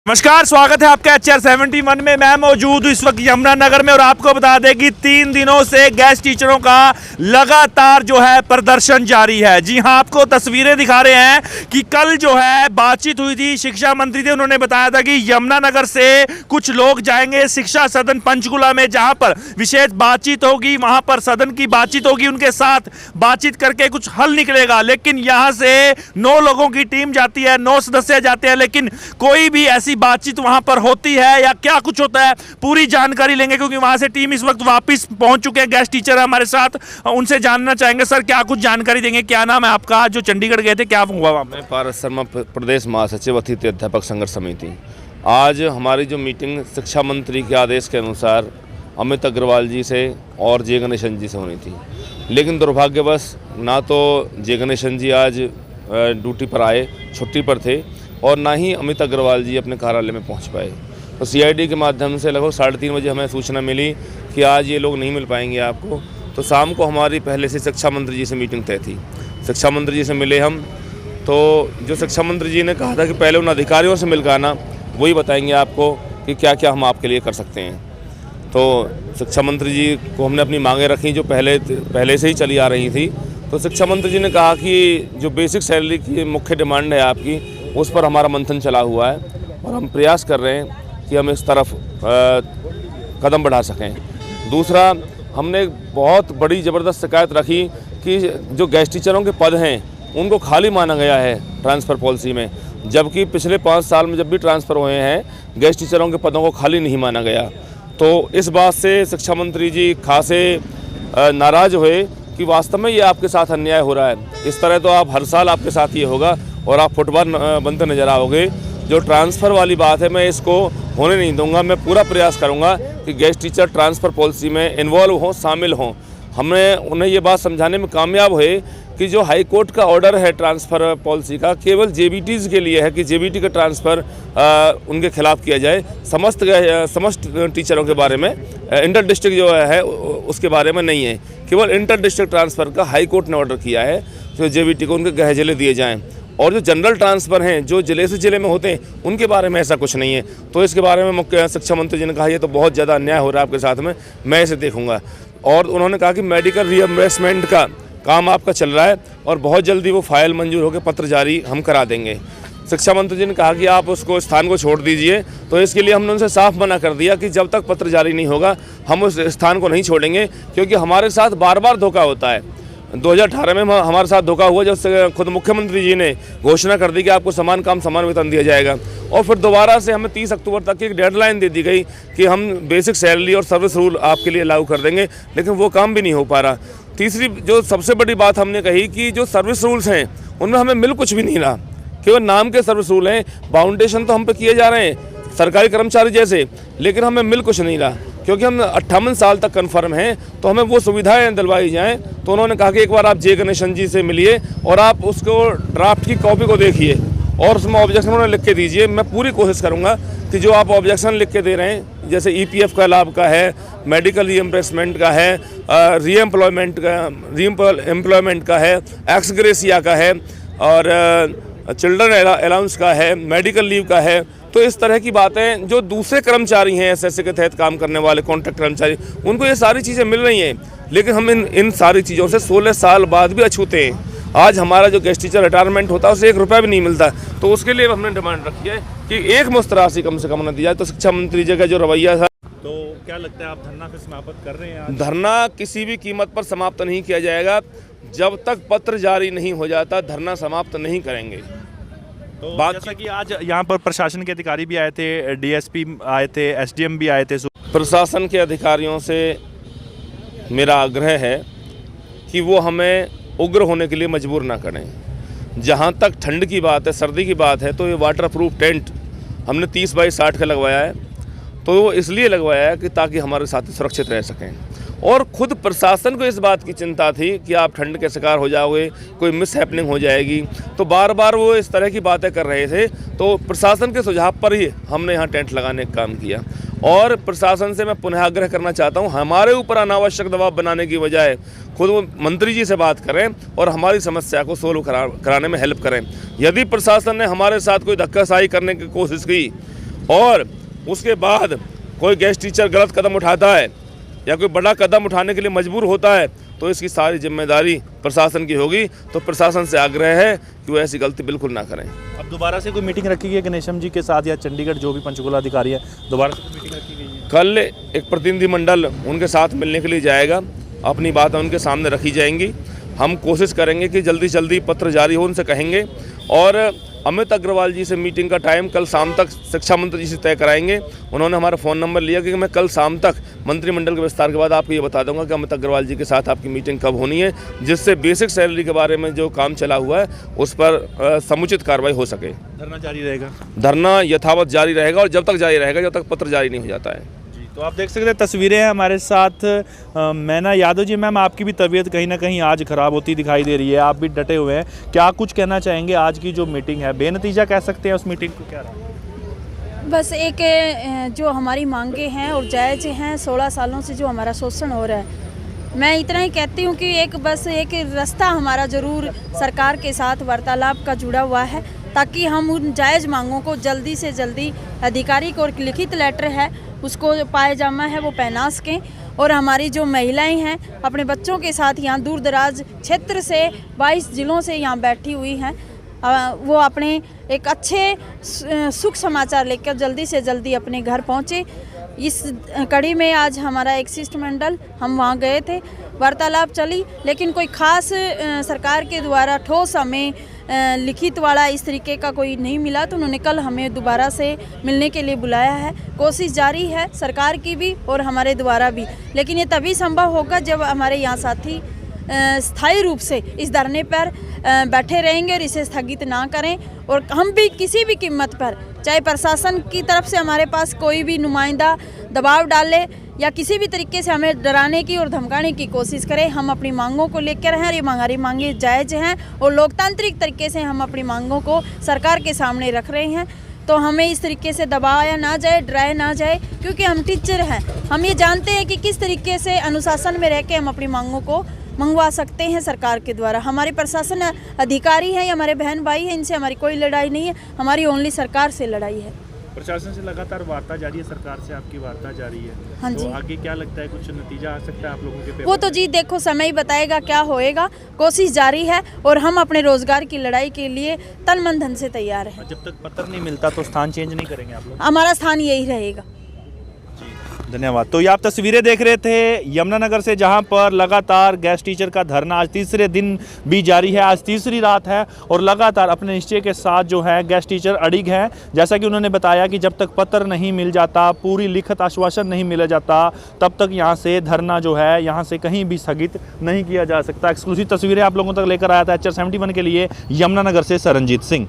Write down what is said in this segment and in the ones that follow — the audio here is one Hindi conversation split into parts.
नमस्कार, स्वागत है आपका HR 71 में। मैं मौजूद हूँ इस वक्त यमुनानगर में और आपको बता दें कि 3 दिनों से गेस्ट टीचरों का लगातार जो है प्रदर्शन जारी है। जी हाँ, आपको तस्वीरें दिखा रहे हैं कि कल जो है बातचीत हुई थी, शिक्षा मंत्री थे, उन्होंने बताया था कि यमुनानगर से कुछ लोग जाएंगे शिक्षा सदन पंचकुला में, जहाँ पर विशेष बातचीत होगी, वहाँ पर सदन की बातचीत होगी, उनके साथ बातचीत करके कुछ हल निकलेगा। लेकिन यहाँ से 9 लोगों की टीम जाती है, 9 सदस्य जाते हैं, लेकिन कोई भी ऐसी बातचीत वहां पर होती है या क्या कुछ होता है, पूरी जानकारी लेंगे क्योंकि वहां से टीम इस वक्त वापस पहुंच चुके हैं। गेस्ट टीचर है हमारे साथ, उनसे जानना चाहेंगे। सर, क्या कुछ जानकारी देंगे? क्या नाम है आपका? जो चंडीगढ़ गए थे, क्या हुआ वहां? मैं पारस शर्मा, प्रदेश महासचिव अतिथि अध्यापक संघर्ष समिति। आज हमारी जो मीटिंग शिक्षा मंत्री के आदेश के अनुसार अमित अग्रवाल जी से और जे गणेशन जी से होनी थी, लेकिन दुर्भाग्यवश ना तो जे गणेशन जी आज ड्यूटी पर आए, छुट्टी पर थे, और ना ही अमित अग्रवाल जी अपने कार्यालय में पहुंच पाए। तो CID के माध्यम से लगभग 3:30 बजे हमें सूचना मिली कि आज ये लोग नहीं मिल पाएंगे आपको। तो शाम को हमारी पहले से शिक्षा मंत्री जी से मीटिंग तय थी। शिक्षा मंत्री जी से मिले हम, तो जो शिक्षा मंत्री जी ने कहा था कि पहले उन अधिकारियों से मिलकर आना, वही बताएंगे आपको कि क्या क्या हम आपके लिए कर सकते हैं। तो शिक्षा मंत्री जी को हमने अपनी मांगें रखी जो पहले से ही चली आ रही थी। तो शिक्षा मंत्री जी ने कहा कि जो बेसिक सैलरी की मुख्य डिमांड है आपकी, उस पर हमारा मंथन चला हुआ है और हम प्रयास कर रहे हैं कि हम इस तरफ कदम बढ़ा सकें। दूसरा, हमने बहुत बड़ी ज़बरदस्त शिकायत रखी कि जो गेस्ट टीचरों के पद हैं उनको खाली माना गया है ट्रांसफ़र पॉलिसी में, जबकि पिछले 5 साल में जब भी ट्रांसफ़र हुए हैं गेस्ट टीचरों के पदों को खाली नहीं माना गया। तो इस बात से शिक्षा मंत्री जी खासे नाराज़ हुए कि वास्तव में ये आपके साथ अन्याय हो रहा है। इस तरह तो आप हर साल आपके साथ ये होगा और आप फुटबॉल बनते नजर आओगे। जो ट्रांसफ़र वाली बात है, मैं इसको होने नहीं दूंगा। मैं पूरा प्रयास करूंगा कि गेस्ट टीचर ट्रांसफ़र पॉलिसी में इन्वॉल्व हों, शामिल हों। हमने उन्हें ये बात समझाने में कामयाब हुए कि जो हाई कोर्ट का ऑर्डर है ट्रांसफ़र पॉलिसी का, केवल JBTs के लिए है कि JBT का ट्रांसफ़र उनके खिलाफ किया जाए। समस्त टीचरों के बारे में, इंटर डिस्ट्रिक्ट जो है उसके बारे में नहीं है। केवल इंटर डिस्ट्रिक्ट ट्रांसफ़र का हाई कोर्ट ने ऑर्डर किया है, तो JBT को उनके गृह जिले दिए जाएँ। और जो जनरल ट्रांसफ़र हैं जो जिले से जिले में होते हैं, उनके बारे में ऐसा कुछ नहीं है। तो इसके बारे में मुख्य शिक्षा मंत्री जी ने कहा ये तो बहुत ज़्यादा अन्याय हो रहा है आपके साथ में, मैं इसे देखूंगा। और उन्होंने कहा कि मेडिकल रीइंबर्समेंट का काम आपका चल रहा है और बहुत जल्दी वो फाइल मंजूर होकर पत्र जारी हम करा देंगे। शिक्षा मंत्री जी ने कहा कि आप उसको स्थान को छोड़ दीजिए। तो इसके लिए हमने उनसे साफ मना कर दिया कि जब तक पत्र जारी नहीं होगा हम उस स्थान को नहीं छोड़ेंगे, क्योंकि हमारे साथ बार बार धोखा होता है। 2018 में हमारे साथ धोखा हुआ जब खुद मुख्यमंत्री जी ने घोषणा कर दी कि आपको समान काम समान वेतन दिया जाएगा, और फिर दोबारा से हमें 30 अक्टूबर तक की एक डेडलाइन दे दी गई कि हम बेसिक सैलरी और सर्विस रूल आपके लिए लागू कर देंगे, लेकिन वो काम भी नहीं हो पा रहा। तीसरी जो सबसे बड़ी बात हमने कही कि जो सर्विस रूल्स हैं उनमें हमें मिल कुछ भी नहीं रहा, केवल नाम के सर्विस रूल हैं। बाउंडेशन तो हम पे किए जा रहे हैं सरकारी कर्मचारी जैसे, लेकिन हमें मिल कुछ नहीं रहा, क्योंकि हम 58 साल तक कन्फर्म हैं। तो हमें वो सुविधाएं दिलवाई जाएं। तो उन्होंने कहा कि एक बार आप जे गणेशन जी से मिलिए और आप उसको ड्राफ्ट की कॉपी को देखिए और उसमें ऑब्जेक्शन उन्हें लिख के दीजिए। मैं पूरी कोशिश करूंगा कि जो आप ऑब्जेक्शन लिख के दे रहे हैं, जैसे EPF का लाभ का है, मेडिकल रीइंबर्समेंट का है, रीएम्प्लॉयमेंट का है, एक्स ग्रेसिया का है, और चिल्ड्रन अलाउंस का है, मेडिकल लीव का है। तो इस तरह की बातें जो दूसरे कर्मचारी हैं SSC के तहत काम करने वाले कॉन्ट्रैक्ट कर्मचारी, उनको ये सारी चीज़ें मिल रही हैं, लेकिन हम इन सारी चीज़ों से 16 साल बाद भी अछूते हैं। आज हमारा जो गेस्ट टीचर रिटायरमेंट होता है उसे 1 रुपया भी नहीं मिलता। तो उसके लिए हमने डिमांड रखी है कि एक मुश्त राशि कम से कम न दी जाए। तो शिक्षा मंत्री जी का जो रवैया था, तो क्या लगता है आप धरना फिर समाप्त कर रहे हैं? धरना किसी भी कीमत पर समाप्त नहीं किया जाएगा। जब तक पत्र जारी नहीं हो जाता धरना समाप्त नहीं करेंगे। तो जैसा कि आज यहाँ पर प्रशासन के अधिकारी भी आए थे, DSP आए थे, SDM भी आए थे। प्रशासन के अधिकारियों से मेरा आग्रह है कि वो हमें उग्र होने के लिए मजबूर ना करें। जहाँ तक ठंड की बात है, सर्दी की बात है, तो ये वाटर प्रूफ टेंट हमने 30 बाई 60 का लगवाया है। तो वो इसलिए लगवाया है कि ताकि हमारे साथी सुरक्षित रह सकें। और खुद प्रशासन को इस बात की चिंता थी कि आप ठंड के शिकार हो जाओगे, कोई मिस हैपनिंग हो जाएगी, तो बार बार वो इस तरह की बातें कर रहे थे। तो प्रशासन के सुझाव पर ही हमने यहाँ टेंट लगाने का काम किया। और प्रशासन से मैं पुनः आग्रह करना चाहता हूँ, हमारे ऊपर अनावश्यक दबाव बनाने की बजाय खुद वो मंत्री जी से बात करें और हमारी समस्या को सोल्व कराने में हेल्प करें। यदि प्रशासन ने हमारे साथ कोई धक्काशाही करने की कोशिश की और उसके बाद कोई गेस्ट टीचर गलत कदम उठाता है या कोई बड़ा कदम उठाने के लिए मजबूर होता है तो इसकी सारी जिम्मेदारी प्रशासन की होगी। तो प्रशासन से आग्रह है कि वो ऐसी गलती बिल्कुल ना करें। अब दोबारा से कोई मीटिंग रखी गई है गणेशम जी के साथ या चंडीगढ़ जो भी पंचकुला अधिकारी है, दोबारा से कोई मीटिंग रखी गई है? कल एक प्रतिनिधिमंडल उनके साथ मिलने के लिए जाएगा, अपनी बातें उनके सामने रखी जाएंगी। हम कोशिश करेंगे कि जल्दी जल्दी पत्र जारी हो, उनसे कहेंगे। और अमित अग्रवाल जी से मीटिंग का टाइम कल शाम तक शिक्षा मंत्री जी से तय कराएंगे। उन्होंने हमारा फ़ोन नंबर लिया कि मैं कल शाम तक मंत्रिमंडल के विस्तार के बाद आपको ये बता दूंगा कि अमित अग्रवाल जी के साथ आपकी मीटिंग कब होनी है, जिससे बेसिक सैलरी के बारे में जो काम चला हुआ है उस पर समुचित कार्रवाई हो सके। धरना जारी रहेगा? धरना यथावत जारी रहेगा और जब तक जारी रहेगा जब तक पत्र जारी नहीं हो जाता है। तो आप देख सकते हैं तस्वीरें हैं हमारे साथ मैना यादव जी। मैम, आपकी भी तबीयत कहीं ना कहीं आज ख़राब होती दिखाई दे रही है, आप भी डटे हुए हैं, क्या कुछ कहना चाहेंगे? आज की जो मीटिंग है बेनतीजा कह सकते हैं, उस मीटिंग को क्या रहा? बस एक जो हमारी मांगे हैं और जायज़ हैं, 16 सालों से जो हमारा शोषण हो रहा है, मैं इतना ही कहती हूँ कि एक रास्ता हमारा ज़रूर सरकार के साथ वार्तालाप का जुड़ा हुआ है, ताकि हम उन जायज़ मांगों को जल्दी से जल्दी अधिकारी को लिखित लेटर है उसको पायजामा है वो पहना सकें। और हमारी जो महिलाएं हैं अपने बच्चों के साथ यहाँ दूर दराज क्षेत्र से 22 ज़िलों से यहाँ बैठी हुई हैं, वो अपने एक अच्छे सुख समाचार लेकर जल्दी से जल्दी अपने घर पहुँचे। इस कड़ी में आज हमारा एक शिष्टमंडल हम वहाँ गए थे, वार्तालाप चली, लेकिन कोई खास सरकार के द्वारा ठोस हमें लिखित वाला इस तरीके का कोई नहीं मिला। तो उन्होंने कल हमें दोबारा से मिलने के लिए बुलाया है। कोशिश जारी है सरकार की भी और हमारे द्वारा भी, लेकिन ये तभी संभव होगा जब हमारे यहाँ साथी स्थायी रूप से इस धरने पर बैठे रहेंगे और इसे स्थगित ना करें। और हम भी किसी भी कीमत पर, चाहे प्रशासन की तरफ से हमारे पास कोई भी नुमाइंदा दबाव डाले या किसी भी तरीके से हमें डराने की और धमकाने की कोशिश करें, हम अपनी मांगों को लेकर हैं। ये हमारी मांगें जायज़ हैं और लोकतांत्रिक तरीके से हम अपनी मांगों को सरकार के सामने रख रहे हैं। तो हमें इस तरीके से दबाया ना जाए, डराया ना जाए, क्योंकि हम टीचर हैं। हम ये जानते हैं कि किस तरीके से अनुशासन में रह के हम अपनी मांगों को मंगवा सकते हैं सरकार के द्वारा। हमारे प्रशासन अधिकारी हैं या हमारे बहन भाई हैं, इनसे हमारी कोई लड़ाई नहीं है, हमारी ओनली सरकार से लड़ाई है। प्रशासन से लगातार वार्ता जारी है, सरकार से आपकी वार्ता जारी है। हाँ जी। तो आगे क्या लगता है, कुछ नतीजा आ सकता है आप लोगों के पेपर? वो तो जी देखो समय ही बताएगा क्या होएगा। कोशिश जारी है और हम अपने रोजगार की लड़ाई के लिए तन मन धन से तैयार हैं। जब तक पत्र नहीं मिलता तो स्थान चेंज नहीं करेंगे आप लोग? हमारा स्थान यही रहेगा। धन्यवाद। तो ये आप तस्वीरें देख रहे थे यमुनानगर से, जहां पर लगातार गेस्ट टीचर का धरना आज तीसरे दिन भी जारी है। आज तीसरी रात है और लगातार अपने निश्चय के साथ जो है गेस्ट टीचर अड़िग हैं। जैसा कि उन्होंने बताया कि जब तक पत्र नहीं मिल जाता, पूरी लिखित आश्वासन नहीं मिला जाता, तब तक यहां से धरना जो है यहाँ से कहीं भी स्थगित नहीं किया जा सकता। एक्सक्लूसिव तस्वीरें आप लोगों तक लेकर आया था HR71 के लिए यमुनानगर से सरनजीत सिंह।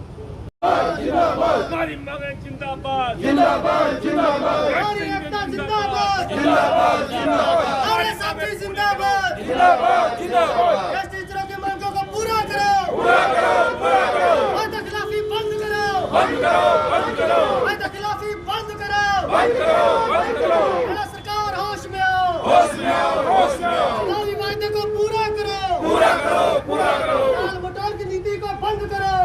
टीचरों की मांगों को पूरा करो, खिलाफी बंद करो, खिलाफी बंद करो। सरकार होश में आओ, चुनावी वायदे को पूरा करो, टाल मटोल की नीति को बंद करो।